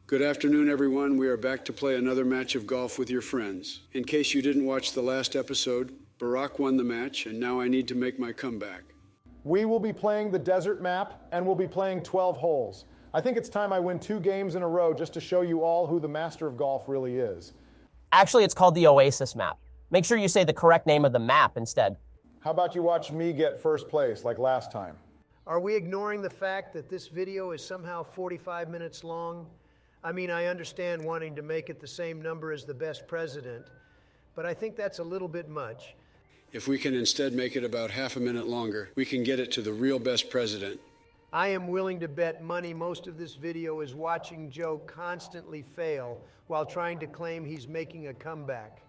Good afternoon, everyone. We are back to play another match of golf with your friends. In case you didn't watch the last episode, Barack won the match, and now I need to make my comeback. We will be playing the desert map, and we'll be playing 12 holes. I think it's time I win 2 games in a row just to show you all who the master of golf really is. Actually, it's called the Oasis map. Make sure you say the correct name of the map instead. How about you watch me get first place like last time? Are we ignoring the fact that this video is somehow 45 minutes long? I mean, I understand wanting to make it the same number as the best president, but I think that's a little bit much. If we can instead make it about half a minute longer, we can get it to the real best president. I am willing to bet money most of this video is watching Joe constantly fail while trying to claim he's making a comeback.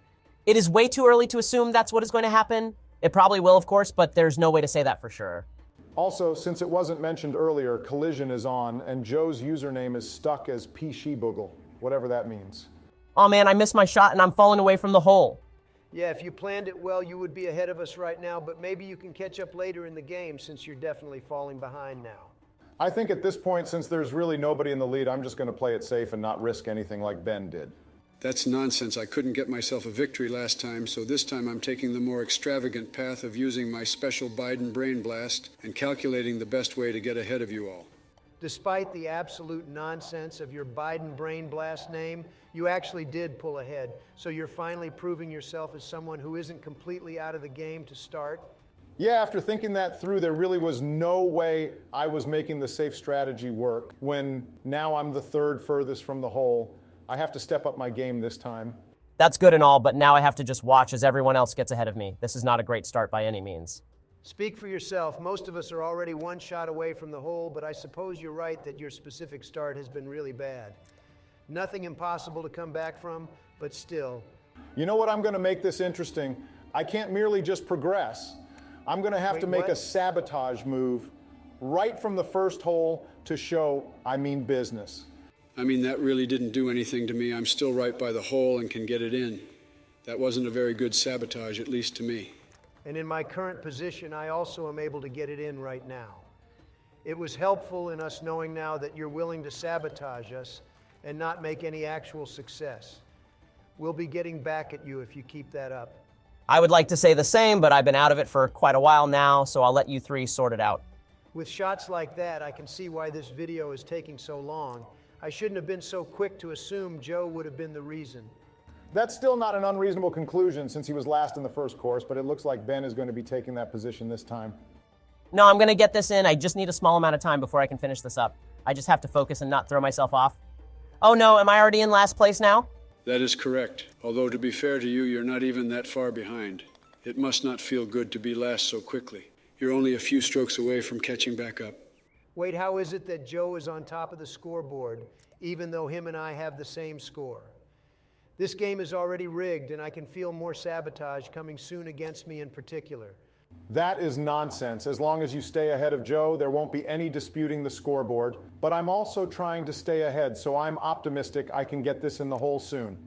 It is way too early to assume that's what is going to happen. It probably will, of course, but there's no way to say that for sure. Also, since it wasn't mentioned earlier, Collision is on, and Joe's username is stuck as P-She-Boogle, whatever that means. Oh man, I missed my shot and I'm falling away from the hole. Yeah, if you planned it well, you would be ahead of us right now, but maybe you can catch up later in the game since you're definitely falling behind now. I think at this point, since there's really nobody in the lead, I'm just going to play it safe and not risk anything like Ben did. That's nonsense. I couldn't get myself a victory last time, so this time I'm taking the more extravagant path of using my special Biden brain blast and calculating the best way to get ahead of you all. Despite the absolute nonsense of your Biden brain blast name, you actually did pull ahead. So you're finally proving yourself as someone who isn't completely out of the game to start. Yeah, after thinking that through, there really was no way I was making the safe strategy work when now I'm the third furthest from the hole. I have to step up my game this time. That's good and all, but now I have to just watch as everyone else gets ahead of me. This is not a great start by any means. Speak for yourself. Most of us are already one shot away from the hole, but I suppose you're right that your specific start has been really bad. Nothing impossible to come back from, but still. You know what? I'm going to make this interesting. I can't merely just progress. I'm going to have to make a sabotage move right from the first hole to show I mean business. I mean, that really didn't do anything to me. I'm still right by the hole and can get it in. That wasn't a very good sabotage, at least to me. And in my current position, I also am able to get it in right now. It was helpful in us knowing now that you're willing to sabotage us and not make any actual success. We'll be getting back at you if you keep that up. I would like to say the same, but I've been out of it for quite a while now, so I'll let you three sort it out. With shots like that, I can see why this video is taking so long. I shouldn't have been so quick to assume Joe would have been the reason. That's still not an unreasonable conclusion since he was last in the first course, but it looks like Ben is going to be taking that position this time. No, I'm going to get this in. I just need a small amount of time before I can finish this up. I just have to focus and not throw myself off. Oh no, am I already in last place now? That is correct. Although, to be fair to you, you're not even that far behind. It must not feel good to be last so quickly. You're only a few strokes away from catching back up. Wait, how is it that Joe is on top of the scoreboard, even though him and I have the same score? This game is already rigged, and I can feel more sabotage coming soon against me in particular. That is nonsense. As long as you stay ahead of Joe, there won't be any disputing the scoreboard. But I'm also trying to stay ahead, so I'm optimistic I can get this in the hole soon.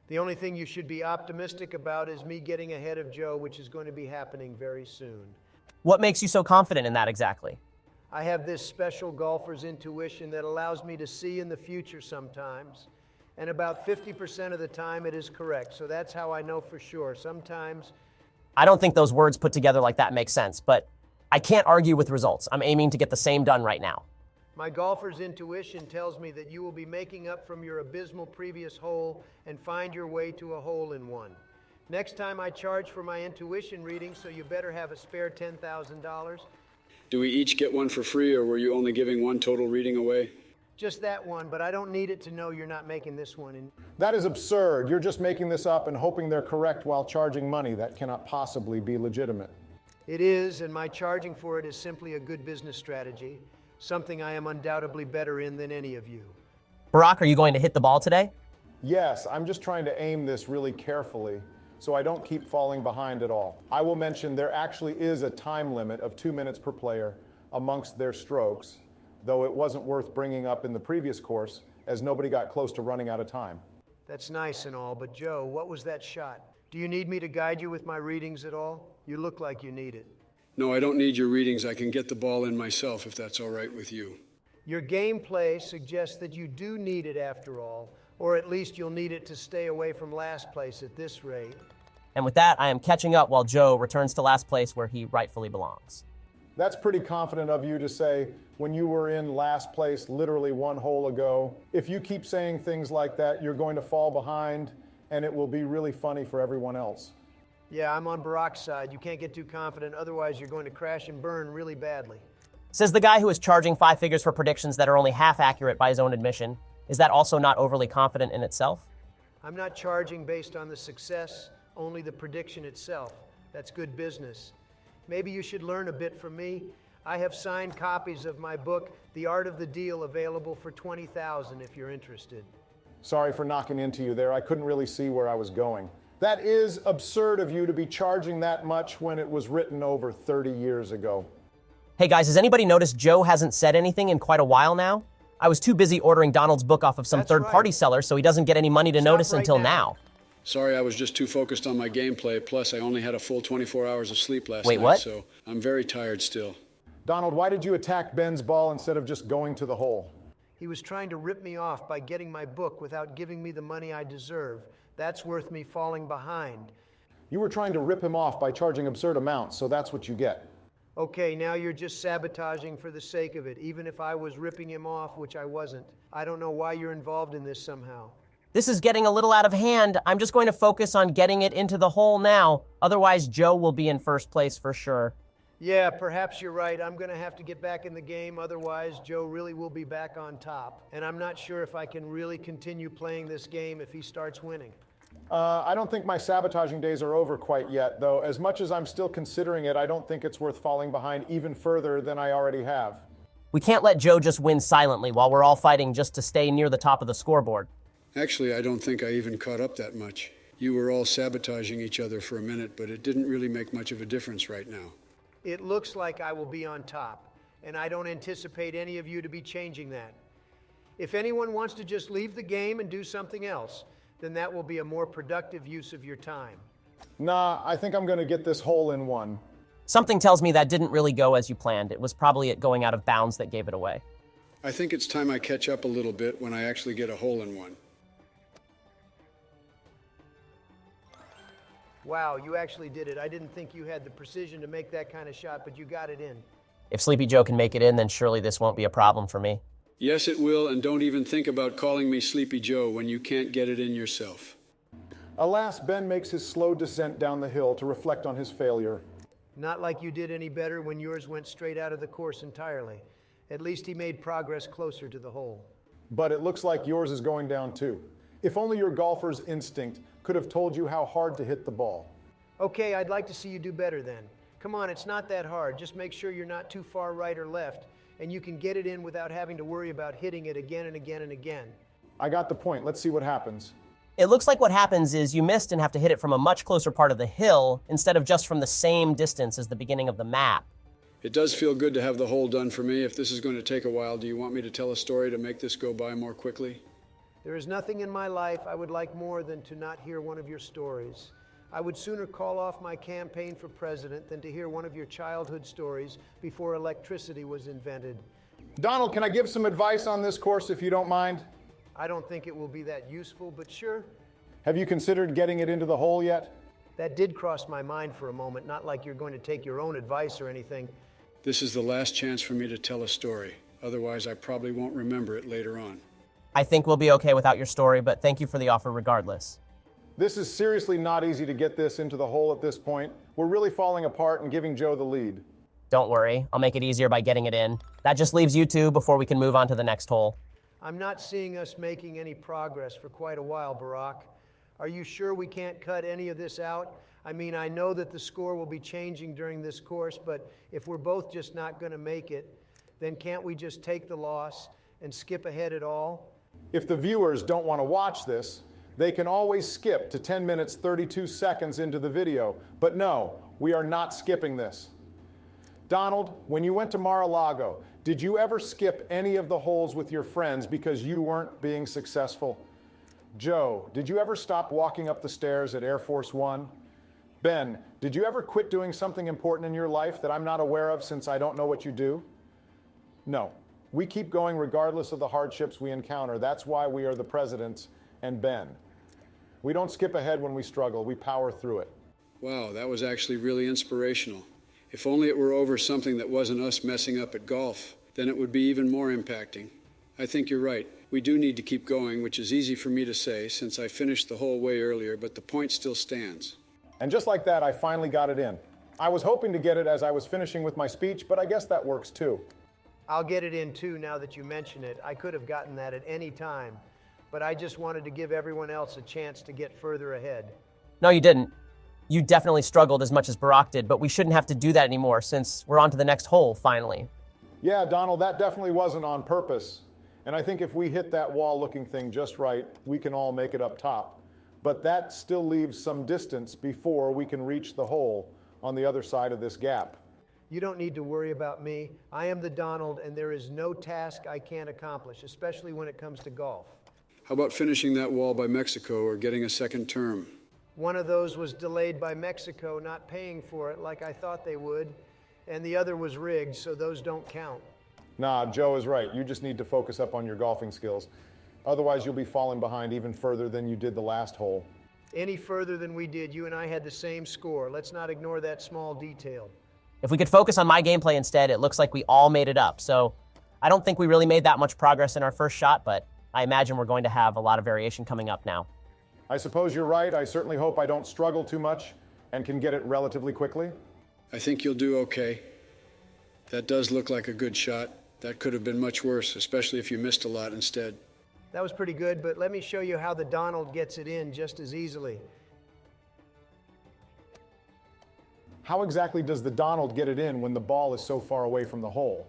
The only thing you should be optimistic about is me getting ahead of Joe, which is going to be happening very soon. What makes you so confident in that exactly? I have this special golfer's intuition that allows me to see in the future sometimes, and about 50% of the time it is correct. So that's how I know for sure. Sometimes I don't think those words put together like that make sense, but I can't argue with results. I'm aiming to get the same done right now. my golfer's intuition tells me that you will be making up from your abysmal previous hole and find your way to a hole-in-one. Next time I charge for my intuition reading, so you better have a spare $10,000. Do we each get one for free, or were you only giving one total reading away? Just that one, but I don't need it to know you're not making this one. That is absurd. You're just making this up and hoping they're correct while charging money. That cannot possibly be legitimate. It is, and my charging for it is simply a good business strategy, something I am undoubtedly better in than any of you. Barack, are you going to hit the ball today? Yes, I'm just trying to aim this really carefully so I don't keep falling behind at all. I will mention there actually is a time limit of 2 minutes per player amongst their strokes, though it wasn't worth bringing up in the previous course as nobody got close to running out of time. That's nice and all, but Joe, what was that shot? Do you need me to guide you with my readings at all? You look like you need it. No, I don't need your readings. I can get the ball in myself if that's all right with you. Your gameplay suggests that you do need it after all, or at least you'll need it to stay away from last place at this rate. And with that, I am catching up while Joe returns to last place where he rightfully belongs. That's pretty confident of you to say when you were in last place literally one hole ago. If you keep saying things like that, you're going to fall behind and it will be really funny for everyone else. Yeah, I'm on Barack's side. You can't get too confident, otherwise you're going to crash and burn really badly. Says the guy who is charging 5 figures for predictions that are only half accurate by his own admission. Is that also not overly confident in itself? I'm not charging based on the success, only the prediction itself. That's good business. Maybe you should learn a bit from me. I have signed copies of my book, The Art of the Deal, available for $20,000 if you're interested. Sorry for knocking into you there. I couldn't really see where I was going. That is absurd of you to be charging that much when it was written over 30 years ago. Hey guys, has anybody noticed Joe hasn't said anything in quite a while now? I was too busy ordering Donald's book off of some That's third-party right. seller, so he doesn't get any money to Stop notice right until now. now. Sorry, I was just too focused on my gameplay. Plus, I only had a full 24 hours of sleep last Wait, night, what? so I'm very tired still. Donald, why did you attack Ben's ball instead of just going to the hole? He was trying to rip me off by getting my book without giving me the money I deserve. That's worth me falling behind. You were trying to rip him off by charging absurd amounts, so that's what you get. Okay, now you're just sabotaging for the sake of it, even if I was ripping him off, which I wasn't. I don't know why you're involved in this somehow. This is getting a little out of hand. I'm just going to focus on getting it into the hole now. Otherwise, Joe will be in first place for sure. Yeah, perhaps you're right. I'm going to have to get back in the game. Otherwise, Joe really will be back on top. And I'm not sure if I can really continue playing this game if he starts winning. I don't think my sabotaging days are over quite yet, though. As much as I'm still considering it, I don't think it's worth falling behind even further than I already have. We can't let Joe just win silently while we're all fighting just to stay near the top of the scoreboard. Actually, I don't think I even caught up that much. You were all sabotaging each other for a minute, but it didn't really make much of a difference right now. It looks like I will be on top, and I don't anticipate any of you to be changing that. If anyone wants to just leave the game and do something else, then that will be a more productive use of your time. Nah, I think I'm going to get this hole in one. Something tells me that didn't really go as you planned. It was probably it going out of bounds that gave it away. I think it's time I catch up a little bit when I actually get a hole in one. Wow, you actually did it. I didn't think you had the precision to make that kind of shot, but you got it in. If Sleepy Joe can make it in, then surely this won't be a problem for me. Yes, it will, and don't even think about calling me Sleepy Joe when you can't get it in yourself. Alas, Ben makes his slow descent down the hill to reflect on his failure. Not like you did any better when yours went straight out of the course entirely. At least he made progress closer to the hole. But it looks like yours is going down too. If only your golfer's instinct could have told you how hard to hit the ball. Okay, I'd like to see you do better then. Come on, it's not that hard. Just make sure you're not too far right or left, and you can get it in without having to worry about hitting it again and again and again. I got the point. Let's see what happens. It looks like what happens is you missed and have to hit it from a much closer part of the hill instead of just from the same distance as the beginning of the map. It does feel good to have the hole done for me. If this is going to take a while, do you want me to tell a story to make this go by more quickly? There is nothing in my life I would like more than to not hear one of your stories. I would sooner call off my campaign for president than to hear one of your childhood stories before electricity was invented. Donald, can I give some advice on this course if you don't mind? I don't think it will be that useful, but sure. Have you considered getting it into the hole yet? That did cross my mind for a moment, not like you're going to take your own advice or anything. This is the last chance for me to tell a story. Otherwise, I probably won't remember it later on. I think we'll be okay without your story, but thank you for the offer regardless. This is seriously not easy to get this into the hole at this point. We're really falling apart and giving Joe the lead. Don't worry, I'll make it easier by getting it in. That just leaves you two before we can move on to the next hole. I'm not seeing us making any progress for quite a while, Barack. Are you sure we can't cut any of this out? I mean, I know that the score will be changing during this course, but if we're both just not going to make it, then can't we just take the loss and skip ahead at all? If the viewers don't want to watch this, they can always skip to 10 minutes 32 seconds into the video. But no, we are not skipping this. Donald, when you went to Mar-a-Lago, did you ever skip any of the holes with your friends because you weren't being successful? Joe, did you ever stop walking up the stairs at Air Force One? Ben, did you ever quit doing something important in your life that I'm not aware of since I don't know what you do? No. We keep going regardless of the hardships we encounter. That's why we are the presidents and Ben. We don't skip ahead when we struggle. We power through it. Wow, that was actually really inspirational. If only it were over something that wasn't us messing up at golf, then it would be even more impacting. I think you're right. We do need to keep going, which is easy for me to say since I finished the hole way earlier, but the point still stands. And just like that, I finally got it in. I was hoping to get it as I was finishing with my speech, but I guess that works too. I'll get it in too now that you mention it. I could have gotten that at any time, but I just wanted to give everyone else a chance to get further ahead. No, you didn't. You definitely struggled as much as Barack did, but we shouldn't have to do that anymore since we're on to the next hole, finally. Yeah, Donald, that definitely wasn't on purpose. And I think if we hit that wall-looking thing just right, we can all make it up top. But that still leaves some distance before we can reach the hole on the other side of this gap. You don't need to worry about me. I am the Donald, and there is no task I can't accomplish, especially when it comes to golf. How about finishing that wall by Mexico or getting a second term? One of those was delayed by Mexico not paying for it like I thought they would, and the other was rigged, so those don't count. Nah, Joe is right. You just need to focus up on your golfing skills. Otherwise, you'll be falling behind even further than you did the last hole. Any further than we did, you and I had the same score. Let's not ignore that small detail. If we could focus on my gameplay instead, it looks like we all made it up. So I don't think we really made that much progress in our first shot, but I imagine we're going to have a lot of variation coming up now. I suppose you're right. I certainly hope I don't struggle too much and can get it relatively quickly. I think you'll do okay. That does look like a good shot. That could have been much worse, especially if you missed a lot instead. That was pretty good, but let me show you how the Donald gets it in just as easily. How exactly does the Donald get it in when the ball is so far away from the hole?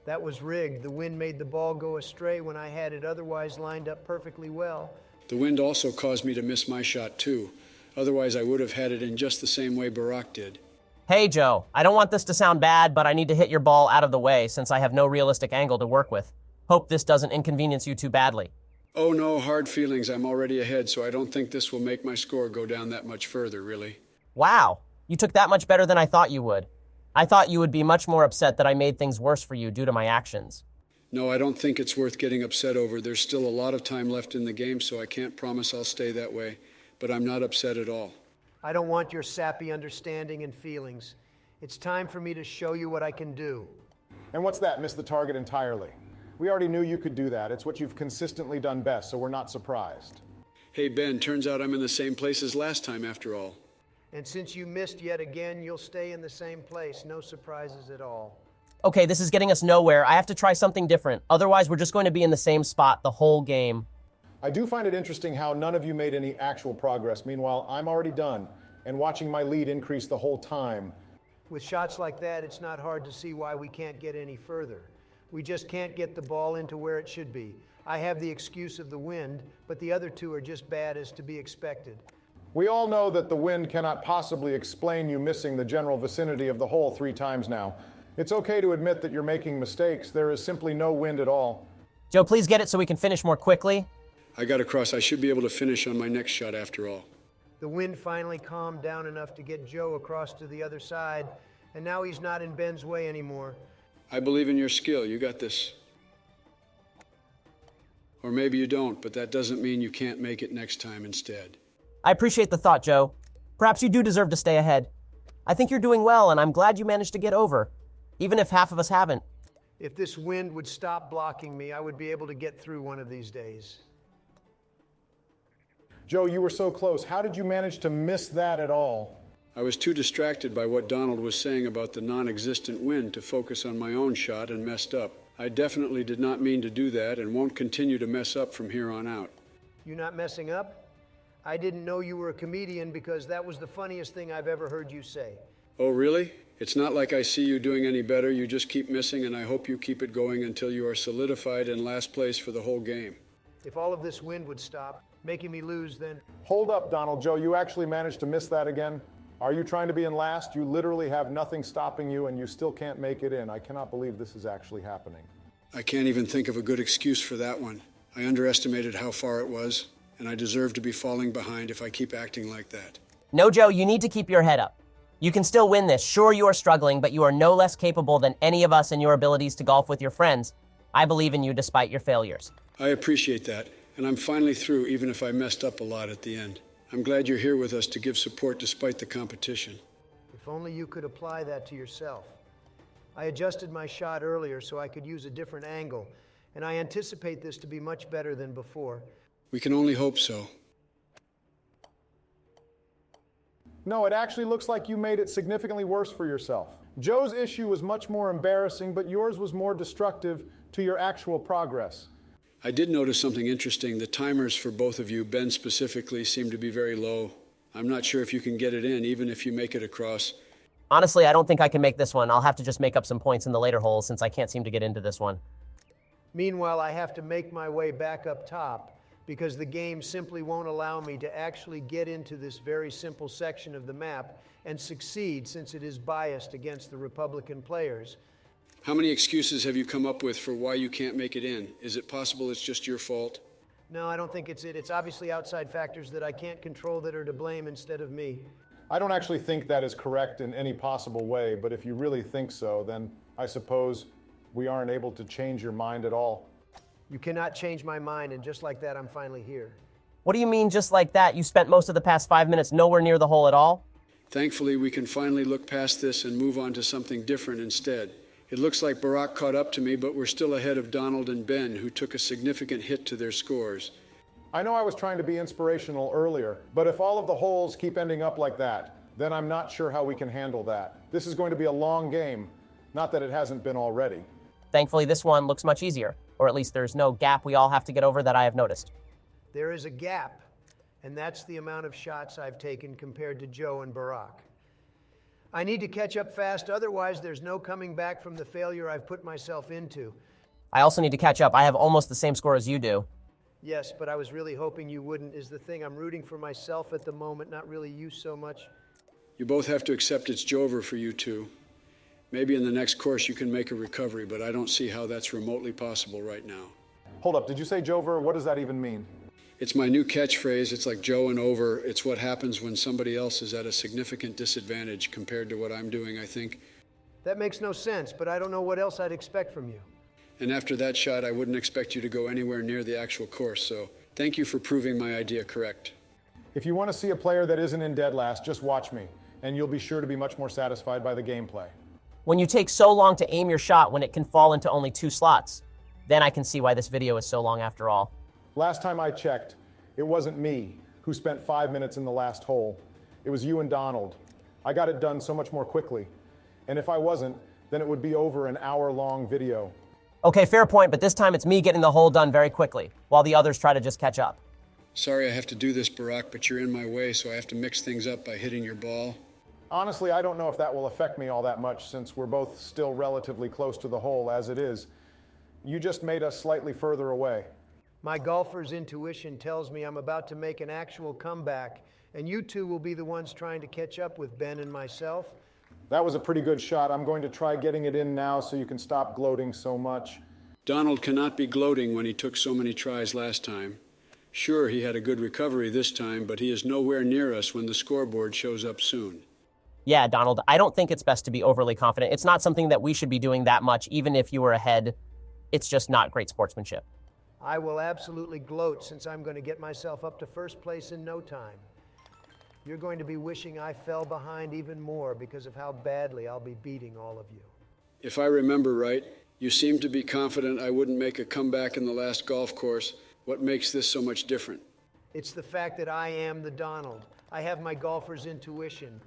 That was rigged. The wind made the ball go astray when I had it otherwise lined up perfectly well. The wind also caused me to miss my shot too. Otherwise, I would have had it in just the same way Barack did. Hey, Joe, I don't want this to sound bad, but I need to hit your ball out of the way since I have no realistic angle to work with. Hope this doesn't inconvenience you too badly. Oh no, hard feelings. I'm already ahead, so I don't think this will make my score go down that much further, really. Wow, you took that much better than I thought you would. I thought you would be much more upset that I made things worse for you due to my actions. No, I don't think it's worth getting upset over. There's still a lot of time left in the game, so I can't promise I'll stay that way. But I'm not upset at all. I don't want your sappy understanding and feelings. It's time for me to show you what I can do. And what's that? Miss the target entirely. We already knew you could do that. It's what you've consistently done best, so we're not surprised. Hey, Ben, turns out I'm in the same place as last time after all. And since you missed yet again, you'll stay in the same place. No surprises at all. Okay, this is getting us nowhere. I have to try something different. Otherwise, we're just going to be in the same spot the whole game. I do find it interesting how none of you made any actual progress. Meanwhile, I'm already done and watching my lead increase the whole time. With shots like that, it's not hard to see why we can't get any further. We just can't get the ball into where it should be. I have the excuse of the wind, but the other two are just bad as to be expected. We all know that the wind cannot possibly explain you missing the general vicinity of the hole 3 times now. It's okay to admit that you're making mistakes. There is simply no wind at all. Joe, please get it so we can finish more quickly. I got across. I should be able to finish on my next shot after all. The wind finally calmed down enough to get Joe across to the other side, and now he's not in Ben's way anymore. I believe in your skill. You got this. Or maybe you don't, but that doesn't mean you can't make it next time instead. I appreciate the thought, Joe. Perhaps you do deserve to stay ahead. I think you're doing well, and I'm glad you managed to get over, even if half of us haven't. If this wind would stop blocking me, I would be able to get through one of these days. Joe, you were so close. How did you manage to miss that at all? I was too distracted by what Donald was saying about the non-existent wind to focus on my own shot and messed up. I definitely did not mean to do that and won't continue to mess up from here on out. You not messing up? I didn't know you were a comedian because that was the funniest thing I've ever heard you say. Oh, really? It's not like I see you doing any better. You just keep missing, and I hope you keep it going until you are solidified in last place for the whole game. If all of this wind would stop, making me lose, then... Hold up, Donald. Joe, you actually managed to miss that again? Are you trying to be in last? You literally have nothing stopping you, and you still can't make it in. I cannot believe this is actually happening. I can't even think of a good excuse for that one. I underestimated how far it was, and I deserve to be falling behind if I keep acting like that. No, Joe, you need to keep your head up. You can still win this. Sure, you are struggling, but you are no less capable than any of us in your abilities to golf with your friends. I believe in you despite your failures. I appreciate that, and I'm finally through, even if I messed up a lot at the end. I'm glad you're here with us to give support despite the competition. If only you could apply that to yourself. I adjusted my shot earlier so I could use a different angle, and I anticipate this to be much better than before. We can only hope so. No, it actually looks like you made it significantly worse for yourself. Joe's issue was much more embarrassing, but yours was more destructive to your actual progress. I did notice something interesting. The timers for both of you, Ben specifically, seem to be very low. I'm not sure if you can get it in, even if you make it across. Honestly, I don't think I can make this one. I'll have to just make up some points in the later holes since I can't seem to get into this one. Meanwhile, I have to make my way back up top because the game simply won't allow me to actually get into this very simple section of the map and succeed since it is biased against the Republican players. How many excuses have you come up with for why you can't make it in? Is it possible it's just your fault? No, I don't think it's it. It's obviously outside factors that I can't control that are to blame instead of me. I don't actually think that is correct in any possible way, but if you really think so, then I suppose we aren't able to change your mind at all. You cannot change my mind, and just like that, I'm finally here. What do you mean just like that? You spent most of the past 5 minutes nowhere near the hole at all? Thankfully, we can finally look past this and move on to something different instead. It looks like Barack caught up to me, but we're still ahead of Donald and Ben, who took a significant hit to their scores. I know I was trying to be inspirational earlier, but if all of the holes keep ending up like that, then I'm not sure how we can handle that. This is going to be a long game, not that it hasn't been already. Thankfully, this one looks much easier, or at least there's no gap we all have to get over that I have noticed. There is a gap, and that's the amount of shots I've taken compared to Joe and Barack. I need to catch up fast, otherwise there's no coming back from the failure I've put myself into. I also need to catch up. I have almost the same score as you do. Yes, but I was really hoping you wouldn't, is the thing. I'm rooting for myself at the moment, not really you so much. You both have to accept it's Jover for you two. Maybe in the next course you can make a recovery, but I don't see how that's remotely possible right now. Hold up, did you say Jover? What does that even mean? It's my new catchphrase. It's like Joe and over. It's what happens when somebody else is at a significant disadvantage compared to what I'm doing, I think. That makes no sense, but I don't know what else I'd expect from you. And after that shot, I wouldn't expect you to go anywhere near the actual course, so thank you for proving my idea correct. If you want to see a player that isn't in dead last, just watch me, and you'll be sure to be much more satisfied by the gameplay. When you take so long to aim your shot when it can fall into only 2 slots, then I can see why this video is so long after all. Last time I checked, it wasn't me who spent 5 minutes in the last hole. It was you and Donald. I got it done so much more quickly. And if I wasn't, then it would be over an hour-long video. Okay, fair point, but this time it's me getting the hole done very quickly, while the others try to just catch up. Sorry I have to do this, Barack, but you're in my way, so I have to mix things up by hitting your ball. Honestly, I don't know if that will affect me all that much since we're both still relatively close to the hole as it is. You just made us slightly further away. My golfer's intuition tells me I'm about to make an actual comeback, and you two will be the ones trying to catch up with Ben and myself. That was a pretty good shot. I'm going to try getting it in now so you can stop gloating so much. Donald cannot be gloating when he took so many tries last time. Sure, he had a good recovery this time, but he is nowhere near us when the scoreboard shows up soon. Yeah, Donald, I don't think it's best to be overly confident. It's not something that we should be doing that much, even if you were ahead. It's just not great sportsmanship. I will absolutely gloat since I'm going to get myself up to first place in no time. You're going to be wishing I fell behind even more because of how badly I'll be beating all of you. If I remember right, you seemed to be confident I wouldn't make a comeback in the last golf course. What makes this so much different? It's the fact that I am the Donald. I have my golfer's intuition,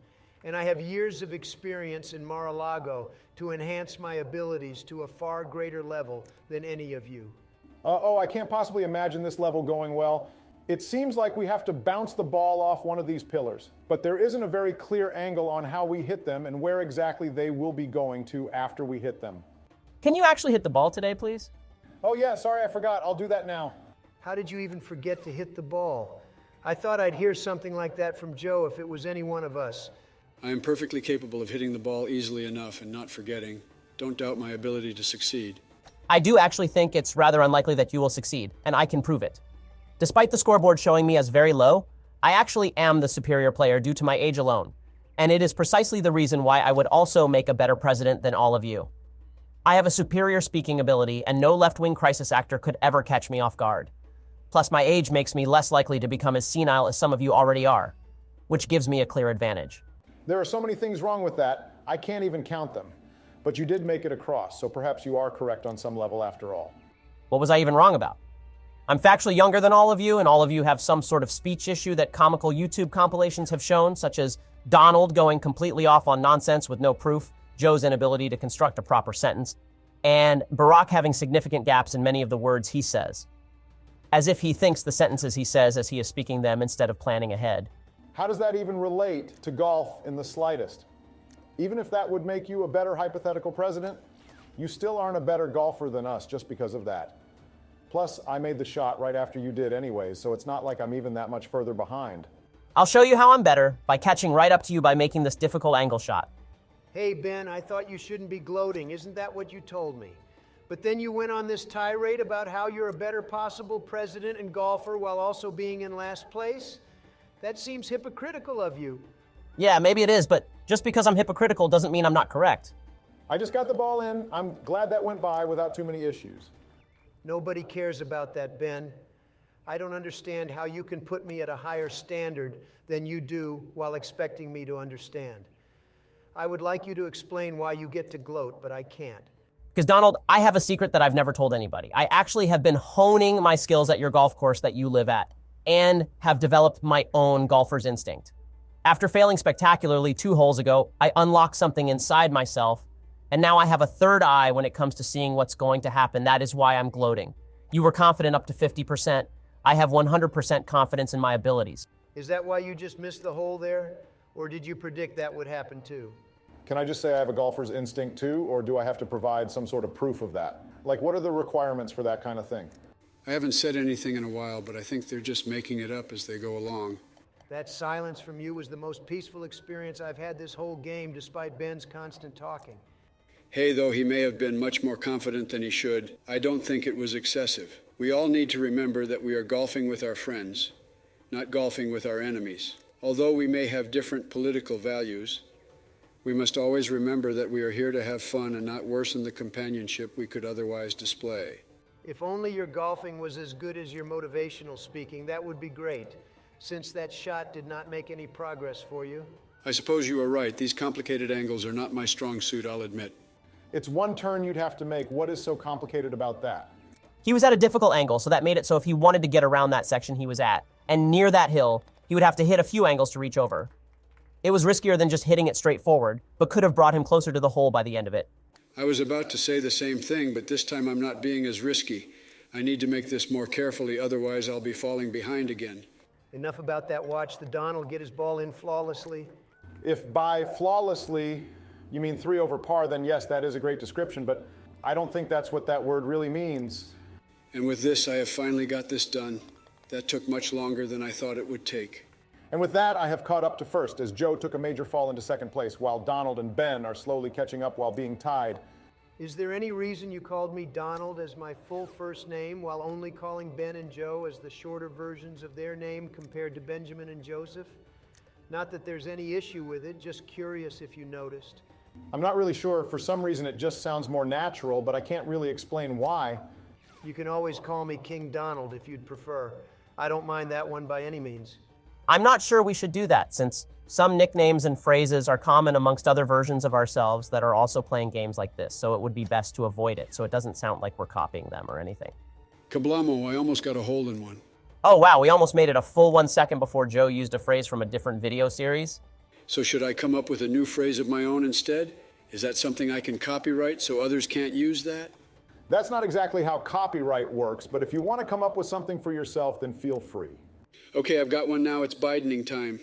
and I have years of experience in Mar-a-Lago to enhance my abilities to a far greater level than any of you. I can't possibly imagine this level going well. It seems like we have to bounce the ball off one of these pillars, but there isn't a very clear angle on how we hit them and where exactly they will be going to after we hit them. Can you actually hit the ball today, please? Oh yeah, sorry, I forgot. I'll do that now. How did you even forget to hit the ball? I thought I'd hear something like that from Joe if it was any one of us. I am perfectly capable of hitting the ball easily enough and not forgetting. Don't doubt my ability to succeed. I do actually think it's rather unlikely that you will succeed, and I can prove it. Despite the scoreboard showing me as very low, I actually am the superior player due to my age alone, and it is precisely the reason why I would also make a better president than all of you. I have a superior speaking ability, and no left-wing crisis actor could ever catch me off guard. Plus, my age makes me less likely to become as senile as some of you already are, which gives me a clear advantage. There are so many things wrong with that, I can't even count them. But you did make it across, so perhaps you are correct on some level after all. What was I even wrong about? I'm factually younger than all of you, and all of you have some sort of speech issue that comical YouTube compilations have shown, such as Donald going completely off on nonsense with no proof, Joe's inability to construct a proper sentence, and Barack having significant gaps in many of the words he says, as if he thinks the sentences he says as he is speaking them instead of planning ahead. How does that even relate to golf in the slightest? Even if that would make you a better hypothetical president, you still aren't a better golfer than us just because of that. Plus, I made the shot right after you did anyways, so it's not like I'm even that much further behind. I'll show you how I'm better by catching right up to you by making this difficult angle shot. Hey, Ben, I thought you shouldn't be gloating. Isn't that what you told me? But then you went on this tirade about how you're a better possible president and golfer while also being in last place? That seems hypocritical of you. Yeah, maybe it is, but just because I'm hypocritical doesn't mean I'm not correct. I just got the ball in. I'm glad that went by without too many issues. Nobody cares about that, Ben. I don't understand how you can put me at a higher standard than you do while expecting me to understand. I would like you to explain why you get to gloat, but I can't. Because, Donald, I have a secret that I've never told anybody. I actually have been honing my skills at your golf course that you live at and have developed my own golfer's instinct. After failing spectacularly 2 holes ago, I unlocked something inside myself, and now I have a third eye when it comes to seeing what's going to happen. That is why I'm gloating. You were confident up to 50%. I have 100% confidence in my abilities. Is that why you just missed the hole there? Or did you predict that would happen too? Can I just say I have a golfer's instinct too, or do I have to provide some sort of proof of that? Like, what are the requirements for that kind of thing? I haven't said anything in a while, but I think they're just making it up as they go along. That silence from you was the most peaceful experience I've had this whole game, despite Ben's constant talking. Hay, though he may have been much more confident than he should, I don't think it was excessive. We all need to remember that we are golfing with our friends, not golfing with our enemies. Although we may have different political values, we must always remember that we are here to have fun and not worsen the companionship we could otherwise display. If only your golfing was as good as your motivational speaking, that would be great, since that shot did not make any progress for you. I suppose you are right. These complicated angles are not my strong suit, I'll admit. It's one turn you'd have to make. What is so complicated about that? He was at a difficult angle, so that made it so if he wanted to get around that section he was at, and near that hill, he would have to hit a few angles to reach over. It was riskier than just hitting it straight forward, but could have brought him closer to the hole by the end of it. I was about to say the same thing, but this time I'm not being as risky. I need to make this more carefully, otherwise I'll be falling behind again. Enough about that. Watch the Donald get his ball in flawlessly. If by flawlessly you mean 3 over par, then yes, that is a great description, but I don't think that's what that word really means. And with this, I have finally got this done. That took much longer than I thought it would take. And with that, I have caught up to first, as Joe took a major fall into second place, while Donald and Ben are slowly catching up while being tied. Is there any reason you called me Donald as my full first name while only calling Ben and Joe as the shorter versions of their name compared to Benjamin and Joseph? Not that there's any issue with it, just curious if you noticed. I'm not really sure. For some reason, it just sounds more natural, but I can't really explain why. You can always call me King Donald if you'd prefer. I don't mind that one by any means. I'm not sure we should do that, since some nicknames and phrases are common amongst other versions of ourselves that are also playing games like this, so it would be best to avoid it, so it doesn't sound like we're copying them or anything. Kablamo, I almost got a hole in one. Oh wow, we almost made it a full 1 second before Joe used a phrase from a different video series. So should I come up with a new phrase of my own instead? Is that something I can copyright so others can't use that? That's not exactly how copyright works, but if you want to come up with something for yourself, then feel free. Okay, I've got one now. It's Bidening time.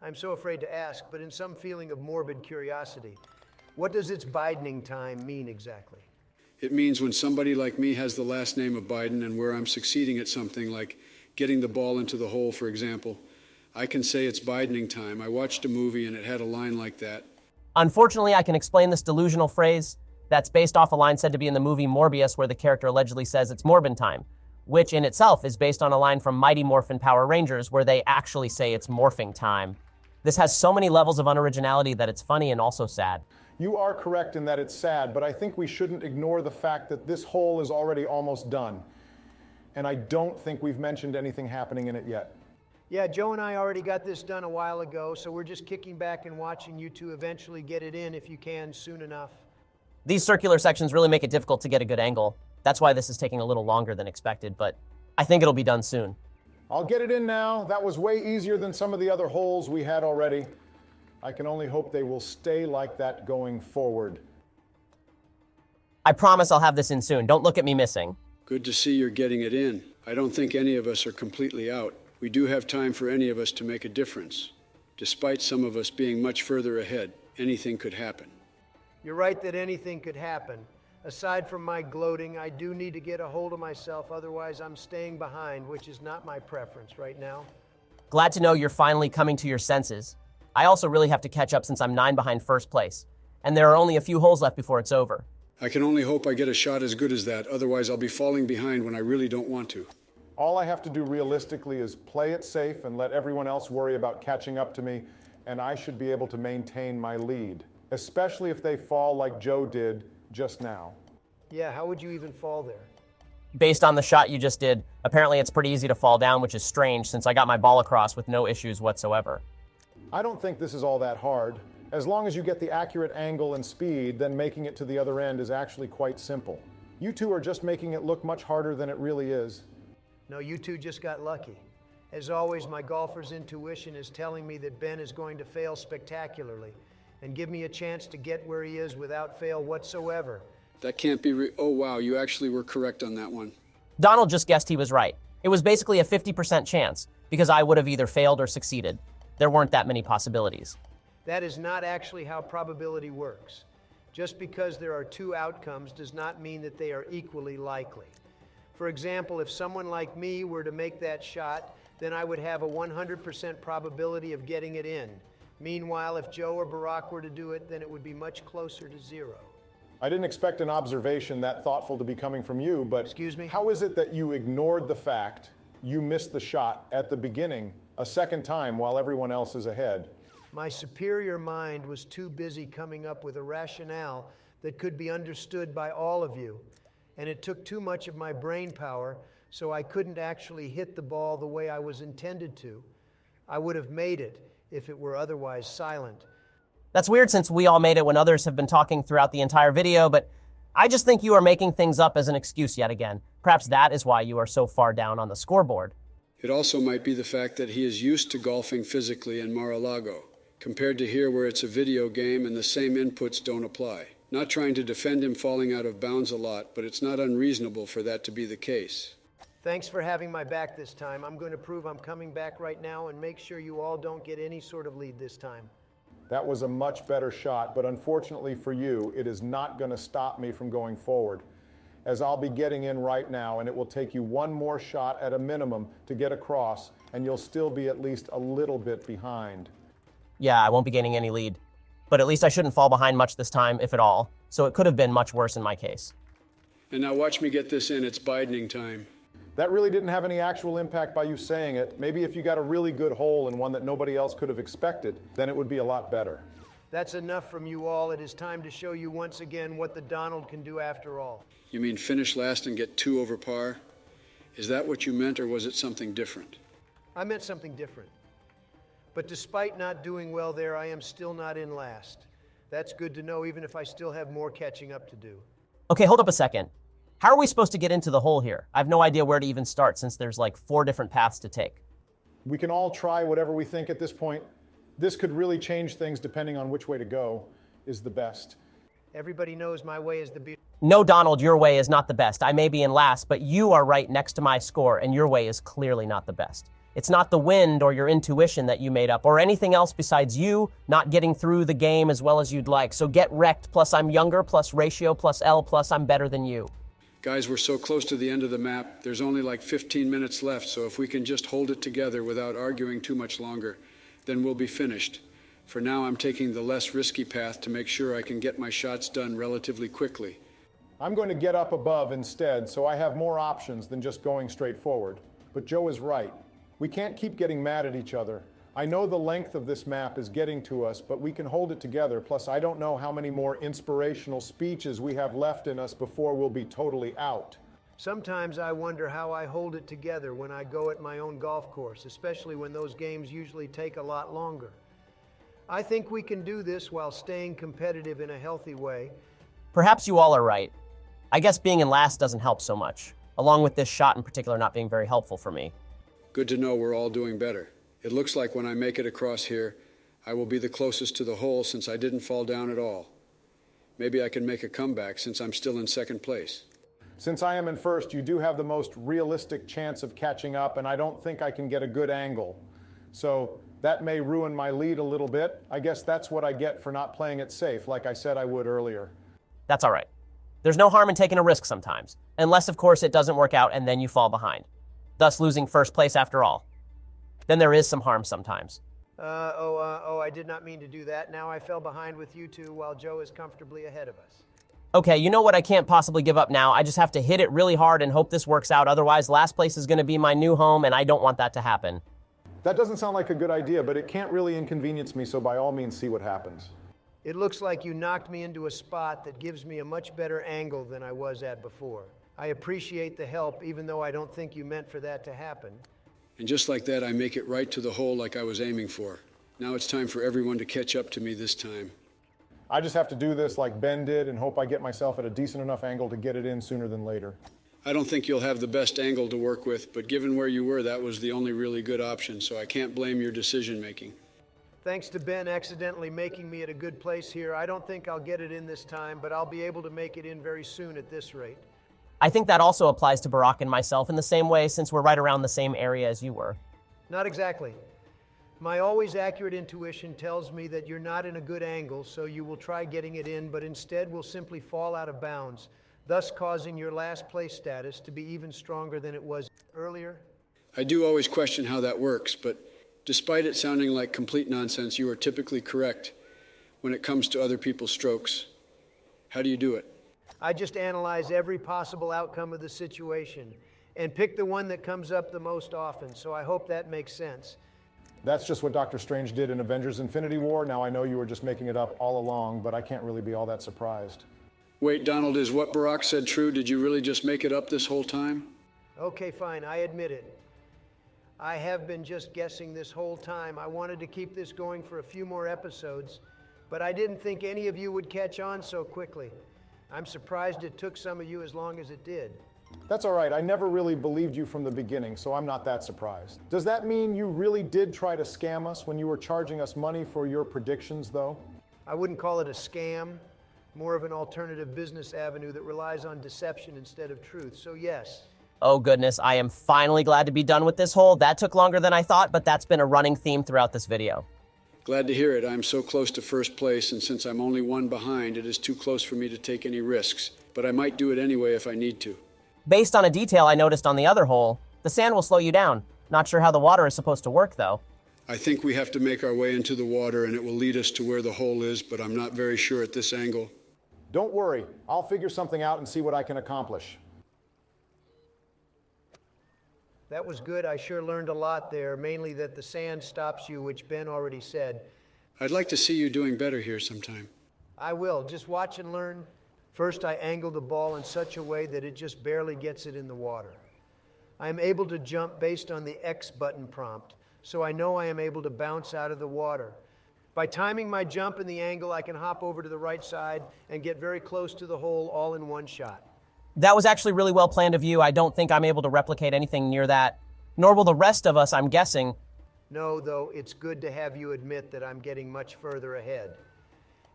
I'm so afraid to ask, but in some feeling of morbid curiosity, what does its Bidening time mean exactly? It means when somebody like me has the last name of Biden and where I'm succeeding at something like getting the ball into the hole, for example, I can say it's Bidening time. I watched a movie and it had a line like that. Unfortunately, I can explain this delusional phrase that's based off a line said to be in the movie Morbius where the character allegedly says it's Morbin time, which in itself is based on a line from Mighty Morphin Power Rangers where they actually say it's morphing time. This has so many levels of unoriginality that it's funny and also sad. You are correct in that it's sad, but I think we shouldn't ignore the fact that this hole is already almost done. And I don't think we've mentioned anything happening in it yet. Yeah, Joe and I already got this done a while ago, so we're just kicking back and watching you two eventually get it in if you can soon enough. These circular sections really make it difficult to get a good angle. That's why this is taking a little longer than expected, but I think it'll be done soon. I'll get it in now. That was way easier than some of the other holes we had already. I can only hope they will stay like that going forward. I promise I'll have this in soon. Don't look at me missing. Good to see you're getting it in. I don't think any of us are completely out. We do have time for any of us to make a difference. Despite some of us being much further ahead, anything could happen. You're right that anything could happen. Aside from my gloating, I do need to get a hold of myself, otherwise I'm staying behind, which is not my preference right now. Glad to know you're finally coming to your senses. I also really have to catch up since I'm 9 behind first place, and there are only a few holes left before it's over. I can only hope I get a shot as good as that, otherwise I'll be falling behind when I really don't want to. All I have to do realistically is play it safe and let everyone else worry about catching up to me, and I should be able to maintain my lead, especially if they fall like Joe did just now. Yeah, how would you even fall there? Based on the shot you just did, apparently it's pretty easy to fall down, which is strange since I got my ball across with no issues whatsoever. I don't think this is all that hard. As long as you get the accurate angle and speed, then making it to the other end is actually quite simple. You two are just making it look much harder than it really is. No, you two just got lucky. As always, my golfer's intuition is telling me that Ben is going to fail spectacularly and give me a chance to get where he is without fail whatsoever. That can't be oh wow, you actually were correct on that one. Donald just guessed he was right. It was basically a 50% chance, because I would have either failed or succeeded. There weren't that many possibilities. That is not actually how probability works. Just because there are two outcomes does not mean that they are equally likely. For example, if someone like me were to make that shot, then I would have a 100% probability of getting it in. Meanwhile, if Joe or Barack were to do it, then it would be much closer to 0. I didn't expect an observation that thoughtful to be coming from you, but Excuse me? how is it that you ignored the fact you missed the shot at the beginning a second time while everyone else is ahead? My superior mind was too busy coming up with a rationale that could be understood by all of you, and it took too much of my brain power, so I couldn't actually hit the ball the way I was intended to. I would have made it if it were otherwise silent. That's weird since we all made it when others have been talking throughout the entire video, but I just think you are making things up as an excuse yet again. Perhaps that is why you are so far down on the scoreboard. It also might be the fact that he is used to golfing physically in Mar-a-Lago, compared to here where it's a video game and the same inputs don't apply. Not trying to defend him falling out of bounds a lot, but it's not unreasonable for that to be the case. Thanks for having my back this time. I'm going to prove I'm coming back right now and make sure you all don't get any sort of lead this time. That was a much better shot, but unfortunately for you, it is not going to stop me from going forward, as I'll be getting in right now, and it will take you one more shot at a minimum to get across, and you'll still be at least a little bit behind. Yeah, I won't be gaining any lead. But at least I shouldn't fall behind much this time, if at all. So it could have been much worse in my case. And now watch me get this in. It's Bidening time. That really didn't have any actual impact by you saying it. Maybe if you got a really good hole and one that nobody else could have expected, then it would be a lot better. That's enough from you all. It is time to show you once again what the Donald can do after all. You mean finish last and get 2 over par? Is that what you meant, or was it something different? I meant something different. But despite not doing well there, I am still not in last. That's good to know, even if I still have more catching up to do. Okay, hold up a second. How are we supposed to get into the hole here? I have no idea where to even start since there's like 4 different paths to take. We can all try whatever we think at this point. This could really change things depending on which way to go is the best. Everybody knows my way is the beauty. No, Donald, your way is not the best. I may be in last, but you are right next to my score, and your way is clearly not the best. It's not the wind or your intuition that you made up, or anything else besides you not getting through the game as well as you'd like. So get wrecked, plus I'm younger, plus ratio, plus L, plus I'm better than you. Guys, we're so close to the end of the map. There's only like 15 minutes left, so if we can just hold it together without arguing too much longer, then we'll be finished. For now, I'm taking the less risky path to make sure I can get my shots done relatively quickly. I'm going to get up above instead, so I have more options than just going straight forward. But Joe is right. We can't keep getting mad at each other. I know the length of this map is getting to us, but we can hold it together. Plus, I don't know how many more inspirational speeches we have left in us before we'll be totally out. Sometimes I wonder how I hold it together when I go at my own golf course, especially when those games usually take a lot longer. I think we can do this while staying competitive in a healthy way. Perhaps you all are right. I guess being in last doesn't help so much, along with this shot in particular not being very helpful for me. Good to know we're all doing better. It looks like when I make it across here, I will be the closest to the hole since I didn't fall down at all. Maybe I can make a comeback since I'm still in second place. Since I am in first, you do have the most realistic chance of catching up, and I don't think I can get a good angle. So that may ruin my lead a little bit. I guess that's what I get for not playing it safe, like I said I would earlier. That's all right. There's no harm in taking a risk sometimes, unless, of course, it doesn't work out and then you fall behind, thus losing first place after all. Then there is some harm sometimes. I did not mean to do that. Now I fell behind with you two while Joe is comfortably ahead of us. Okay, you know what? I can't possibly give up now. I just have to hit it really hard and hope this works out. Otherwise, last place is going to be my new home, and I don't want that to happen. That doesn't sound like a good idea, but it can't really inconvenience me, so by all means, see what happens. It looks like you knocked me into a spot that gives me a much better angle than I was at before. I appreciate the help, even though I don't think you meant for that to happen. And just like that, I make it right to the hole like I was aiming for. Now it's time for everyone to catch up to me this time. I just have to do this like Ben did and hope I get myself at a decent enough angle to get it in sooner than later. I don't think you'll have the best angle to work with, but given where you were, that was the only really good option, so I can't blame your decision making. Thanks to Ben accidentally making me at a good place here, I don't think I'll get it in this time, but I'll be able to make it in very soon at this rate. I think that also applies to Barack and myself in the same way, since we're right around the same area as you were. Not exactly. My always accurate intuition tells me that you're not in a good angle, so you will try getting it in, but instead will simply fall out of bounds, thus causing your last place status to be even stronger than it was earlier. I do always question how that works, but despite it sounding like complete nonsense, you are typically correct when it comes to other people's strokes. How do you do it? I just analyze every possible outcome of the situation and pick the one that comes up the most often, so I hope that makes sense. That's just what Doctor Strange did in Avengers Infinity War. Now I know you were just making it up all along, but I can't really be all that surprised. Wait, Donald, is what Barack said true? Did you really just make it up this whole time? Okay, fine, I admit it. I have been just guessing this whole time. I wanted to keep this going for a few more episodes, but I didn't think any of you would catch on so quickly. I'm surprised it took some of you as long as it did. That's all right. I never really believed you from the beginning, so I'm not that surprised. Does that mean you really did try to scam us when you were charging us money for your predictions, though? I wouldn't call it a scam, more of an alternative business avenue that relies on deception instead of truth. So yes. Oh goodness, I am finally glad to be done with this hole. That took longer than I thought, but that's been a running theme throughout this video. Glad to hear it. I'm so close to first place, and since I'm only one behind, it is too close for me to take any risks. But I might do it anyway if I need to. Based on a detail I noticed on the other hole, the sand will slow you down. Not sure how the water is supposed to work, though. I think we have to make our way into the water, and it will lead us to where the hole is, but I'm not very sure at this angle. Don't worry. I'll figure something out and see what I can accomplish. That was good. I sure learned a lot there, mainly that the sand stops you, which Ben already said. I'd like to see you doing better here sometime. I will. Just watch and learn. First, I angle the ball in such a way that it just barely gets it in the water. I am able to jump based on the X button prompt, so I know I am able to bounce out of the water. By timing my jump and the angle, I can hop over to the right side and get very close to the hole all in one shot. That was actually really well planned of you. I don't think I'm able to replicate anything near that. Nor will the rest of us, I'm guessing. No, though, it's good to have you admit that I'm getting much further ahead.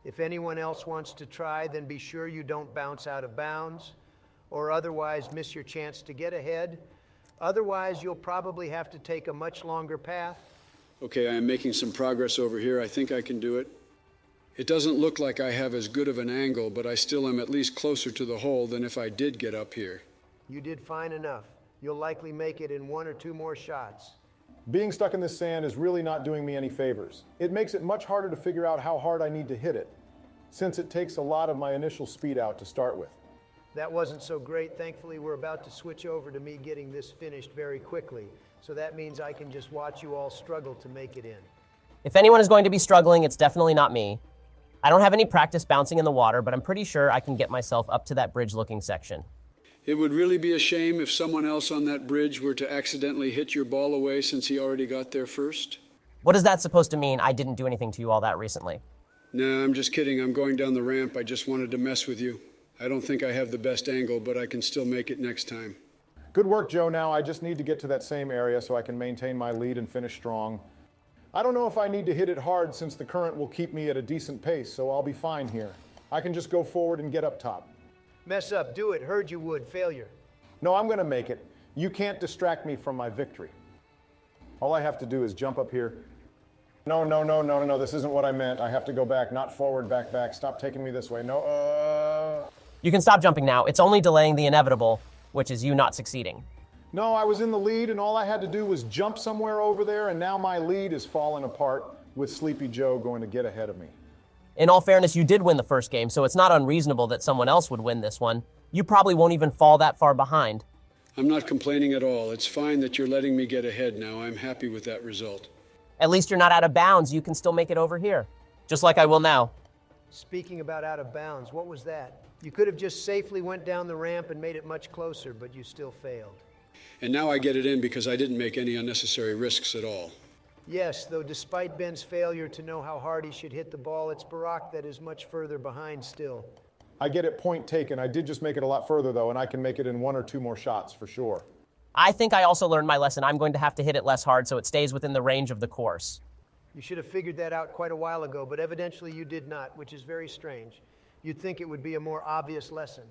If anyone else wants to try, then be sure you don't bounce out of bounds or otherwise miss your chance to get ahead. Otherwise, you'll probably have to take a much longer path. Okay, I am making some progress over here. I think I can do it. It doesn't look like I have as good of an angle, but I still am at least closer to the hole than if I did get up here. You did fine enough. You'll likely make it in 1 or 2 more shots. Being stuck in this sand is really not doing me any favors. It makes it much harder to figure out how hard I need to hit it, since it takes a lot of my initial speed out to start with. That wasn't so great. Thankfully, we're about to switch over to me getting this finished very quickly. So that means I can just watch you all struggle to make it in. If anyone is going to be struggling, it's definitely not me. I don't have any practice bouncing in the water, but I'm pretty sure I can get myself up to that bridge-looking section. It would really be a shame if someone else on that bridge were to accidentally hit your ball away since he already got there first. What is that supposed to mean? I didn't do anything to you all that recently. Nah, I'm just kidding. I'm going down the ramp. I just wanted to mess with you. I don't think I have the best angle, but I can still make it next time. Good work, Joe. Now I just need to get to that same area so I can maintain my lead and finish strong. I don't know if I need to hit it hard since the current will keep me at a decent pace, so I'll be fine here. I can just go forward and get up top. Mess up, do it, heard you would, failure. No, I'm going to make it. You can't distract me from my victory. All I have to do is jump up here. No, this isn't what I meant. I have to go back, not forward, back. Stop taking me this way. No, You can stop jumping now. It's only delaying the inevitable, which is you not succeeding. No, I was in the lead, and all I had to do was jump somewhere over there, and now my lead is falling apart with Sleepy Joe going to get ahead of me. In all fairness, you did win the first game, so it's not unreasonable that someone else would win this one. You probably won't even fall that far behind. I'm not complaining at all. It's fine that you're letting me get ahead now. I'm happy with that result. At least you're not out of bounds. You can still make it over here, just like I will now. Speaking about out of bounds, what was that? You could have just safely went down the ramp and made it much closer, but you still failed. And now I get it in because I didn't make any unnecessary risks at all. Yes, though despite Ben's failure to know how hard he should hit the ball, it's Barack that is much further behind still. I get it, point taken. I did just make it a lot further, though, and I can make it in 1 or 2 more shots for sure. I think I also learned my lesson. I'm going to have to hit it less hard so it stays within the range of the course. You should have figured that out quite a while ago, but evidently you did not, which is very strange. You'd think it would be a more obvious lesson.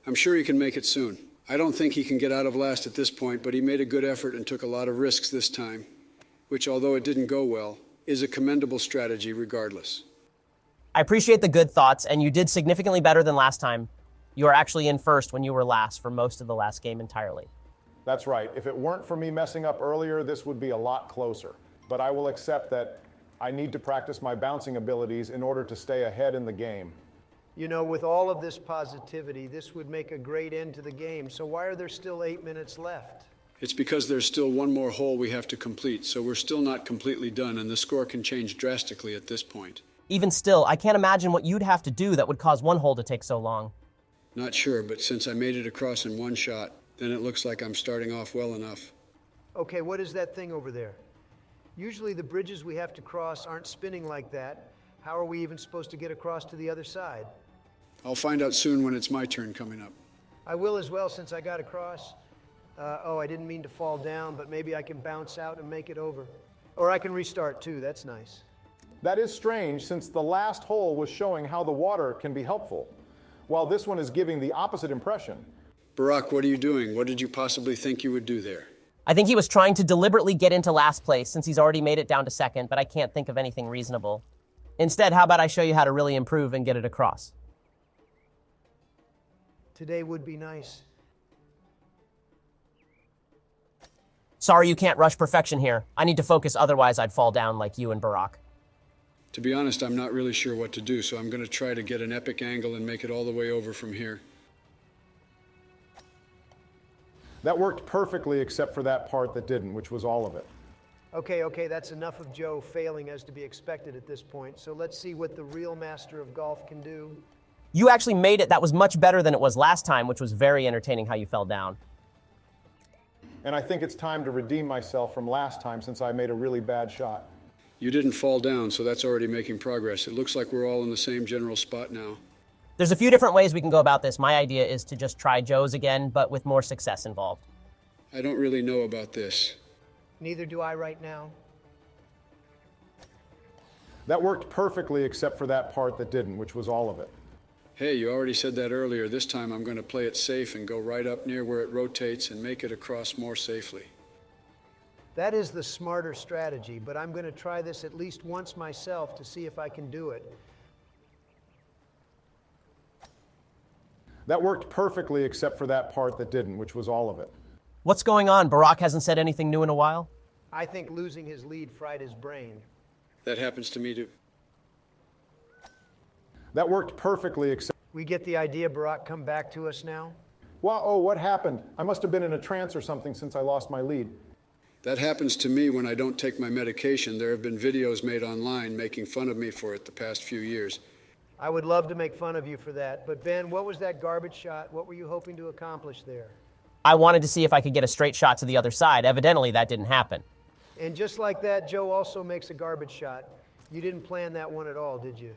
I'm sure he can make it soon. I don't think he can get out of last at this point, but he made a good effort and took a lot of risks this time, which, although it didn't go well, is a commendable strategy regardless. I appreciate the good thoughts, and you did significantly better than last time. You are actually in first when you were last for most of the last game entirely. That's right. If it weren't for me messing up earlier, this would be a lot closer. But I will accept that I need to practice my bouncing abilities in order to stay ahead in the game. You know, with all of this positivity, this would make a great end to the game, so why are there still 8 minutes left? It's because there's still one more hole we have to complete, so we're still not completely done, and the score can change drastically at this point. Even still, I can't imagine what you'd have to do that would cause one hole to take so long. Not sure, but since I made it across in one shot, then it looks like I'm starting off well enough. Okay, what is that thing over there? Usually the bridges we have to cross aren't spinning like that. How are we even supposed to get across to the other side? I'll find out soon when it's my turn coming up. I will as well since I got across. I didn't mean to fall down, but maybe I can bounce out and make it over. Or I can restart too, that's nice. That is strange since the last hole was showing how the water can be helpful, while this one is giving the opposite impression. Barack, what are you doing? What did you possibly think you would do there? I think he was trying to deliberately get into last place since he's already made it down to second, but I can't think of anything reasonable. Instead, how about I show you how to really improve and get it across? Today would be nice. Sorry you can't rush perfection here. I need to focus, otherwise I'd fall down like you and Barack. To be honest, I'm not really sure what to do, so I'm going to try to get an epic angle and make it all the way over from here. That worked perfectly except for that part that didn't, which was all of it. Okay, that's enough of Joe failing as to be expected at this point. So let's see what the real master of golf can do. You actually made it. That was much better than it was last time, which was very entertaining how you fell down. And I think it's time to redeem myself from last time since I made a really bad shot. You didn't fall down, so that's already making progress. It looks like we're all in the same general spot now. There's a few different ways we can go about this. My idea is to just try Joe's again, but with more success involved. I don't really know about this. Neither do I right now. That worked perfectly except for that part that didn't, which was all of it. Hey, you already said that earlier. This time I'm going to play it safe and go right up near where it rotates and make it across more safely. That is the smarter strategy, but I'm going to try this at least once myself to see if I can do it. That worked perfectly except for that part that didn't, which was all of it. What's going on? Barack hasn't said anything new in a while? I think losing his lead fried his brain. That happens to me too. That worked perfectly except... We get the idea, Barack. Come back to us now. Wow, oh, what happened? I must have been in a trance or something since I lost my lead. That happens to me when I don't take my medication. There have been videos made online making fun of me for it the past few years. I would love to make fun of you for that. But Ben, what was that garbage shot? What were you hoping to accomplish there? I wanted to see if I could get a straight shot to the other side. Evidently, that didn't happen. And just like that, Joe also makes a garbage shot. You didn't plan that one at all, did you?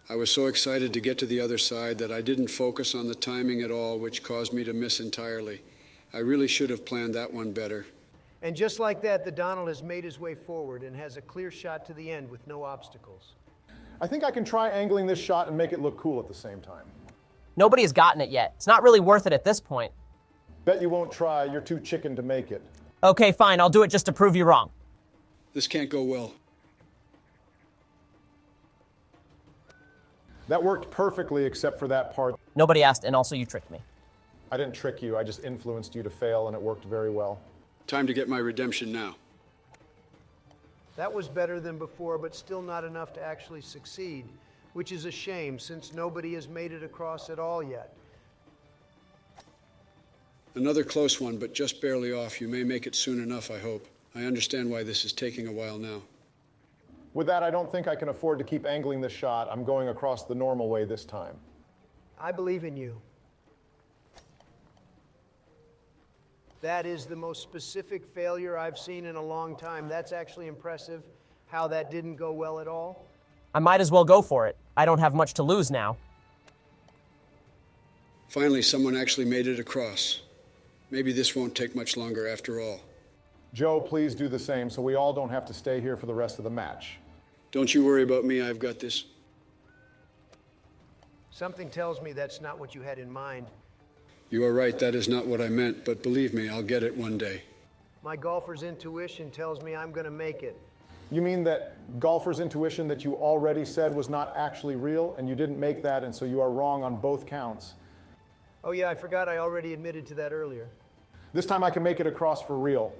I was so excited to get to the other side that I didn't focus on the timing at all, which caused me to miss entirely. I really should have planned that one better. And just like that, the Donald has made his way forward and has a clear shot to the end with no obstacles. I think I can try angling this shot and make it look cool at the same time. Nobody has gotten it yet. It's not really worth it at this point. Bet you won't try. You're too chicken to make it. Okay, fine. I'll do it just to prove you wrong. This can't go well. That worked perfectly except for that part. Nobody asked, and also you tricked me. I didn't trick you. I just influenced you to fail, and it worked very well. Time to get my redemption now. That was better than before, but still not enough to actually succeed, which is a shame since nobody has made it across at all yet. Another close one, but just barely off. You may make it soon enough, I hope. I understand why this is taking a while now. With that, I don't think I can afford to keep angling this shot. I'm going across the normal way this time. I believe in you. That is the most specific failure I've seen in a long time. That's actually impressive, how that didn't go well at all. I might as well go for it. I don't have much to lose now. Finally, someone actually made it across. Maybe this won't take much longer after all. Joe, please do the same so we all don't have to stay here for the rest of the match. Don't you worry about me, I've got this. Something tells me that's not what you had in mind. You are right, that is not what I meant, but believe me, I'll get it one day. My golfer's intuition tells me I'm going to make it. You mean that golfer's intuition that you already said was not actually real, and you didn't make that, and so you are wrong on both counts? Oh yeah, I forgot I already admitted to that earlier. This time I can make it across for real.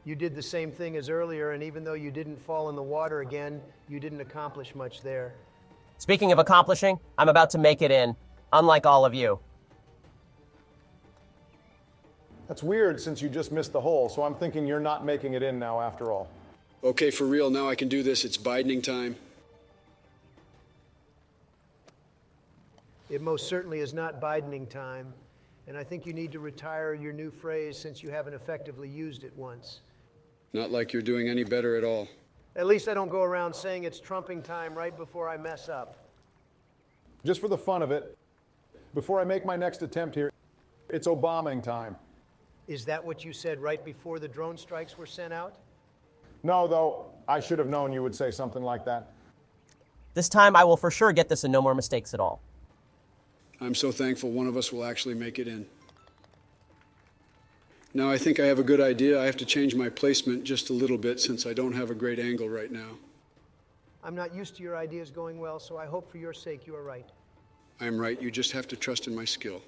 You did the same thing as earlier, and even though you didn't fall in the water again, you didn't accomplish much there. Speaking of accomplishing, I'm about to make it in, unlike all of you. That's weird since you just missed the hole, so I'm thinking you're not making it in now after all. Okay, for real, now I can do this. It's Bidening time. It most certainly is not Bidening time, and I think you need to retire your new phrase since you haven't effectively used it once. Not like you're doing any better at all. At least I don't go around saying it's trumping time right before I mess up. Just for the fun of it, before I make my next attempt here, it's Obaming time. Is that what you said right before the drone strikes were sent out? No, though, I should have known you would say something like that. This time I will for sure get this and no more mistakes at all. I'm so thankful one of us will actually make it in. Now I think I have a good idea. I have to change my placement just a little bit since I don't have a great angle right now. I'm not used to your ideas going well, so I hope for your sake you are right. I am right. You just have to trust in my skill.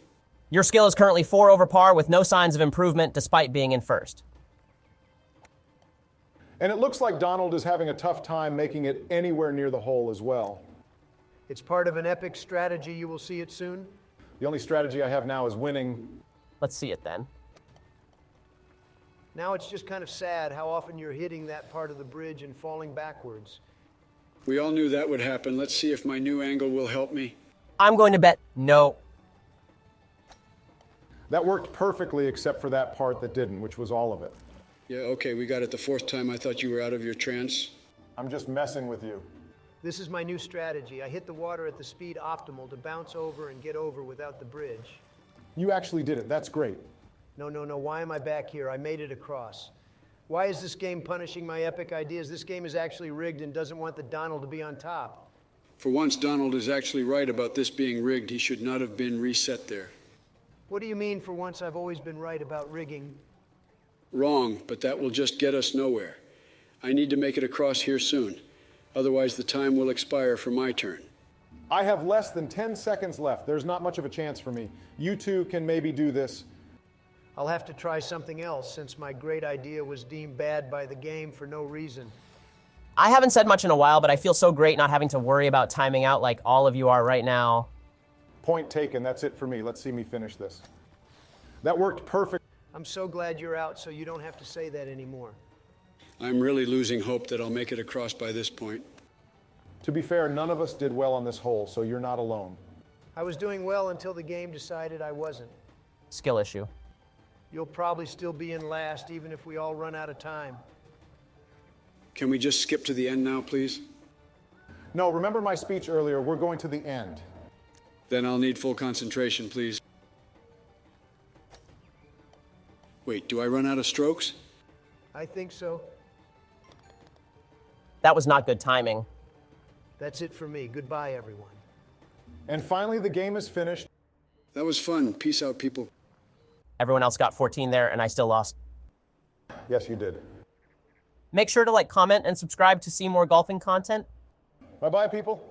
Your skill is currently 4 over par with no signs of improvement despite being in first. And it looks like Donald is having a tough time making it anywhere near the hole as well. It's part of an epic strategy. You will see it soon. The only strategy I have now is winning. Let's see it then. Now it's just kind of sad how often you're hitting that part of the bridge and falling backwards. We all knew that would happen. Let's see if my new angle will help me. I'm going to bet no. That worked perfectly except for that part that didn't, which was all of it. Yeah, okay, we got it the 4th time. I thought you were out of your trance. I'm just messing with you. This is my new strategy. I hit the water at the speed optimal to bounce over and get over without the bridge. You actually did it. That's great. No. Why am I back here? I made it across. Why is this game punishing my epic ideas? This game is actually rigged and doesn't want the Donald to be on top. For once, Donald is actually right about this being rigged. He should not have been reset there. What do you mean, for once I've always been right about rigging? Wrong, but that will just get us nowhere. I need to make it across here soon. Otherwise, the time will expire for my turn. I have less than 10 seconds left. There's not much of a chance for me. You two can maybe do this. I'll have to try something else since my great idea was deemed bad by the game for no reason. I haven't said much in a while, but I feel so great not having to worry about timing out like all of you are right now. Point taken. That's it for me. Let's see me finish this. That worked perfect. I'm so glad you're out so you don't have to say that anymore. I'm really losing hope that I'll make it across by this point. To be fair, none of us did well on this hole, so you're not alone. I was doing well until the game decided I wasn't. Skill issue. You'll probably still be in last even if we all run out of time. Can we just skip to the end now, please? No, remember my speech earlier, we're going to the end. Then I'll need full concentration, please. Wait, do I run out of strokes? I think so. That was not good timing. That's it for me. Goodbye, everyone. And finally, the game is finished. That was fun. Peace out, people. Everyone else got 14 there, and I still lost. Yes, you did. Make sure to like, comment, and subscribe to see more golfing content. Bye-bye, people.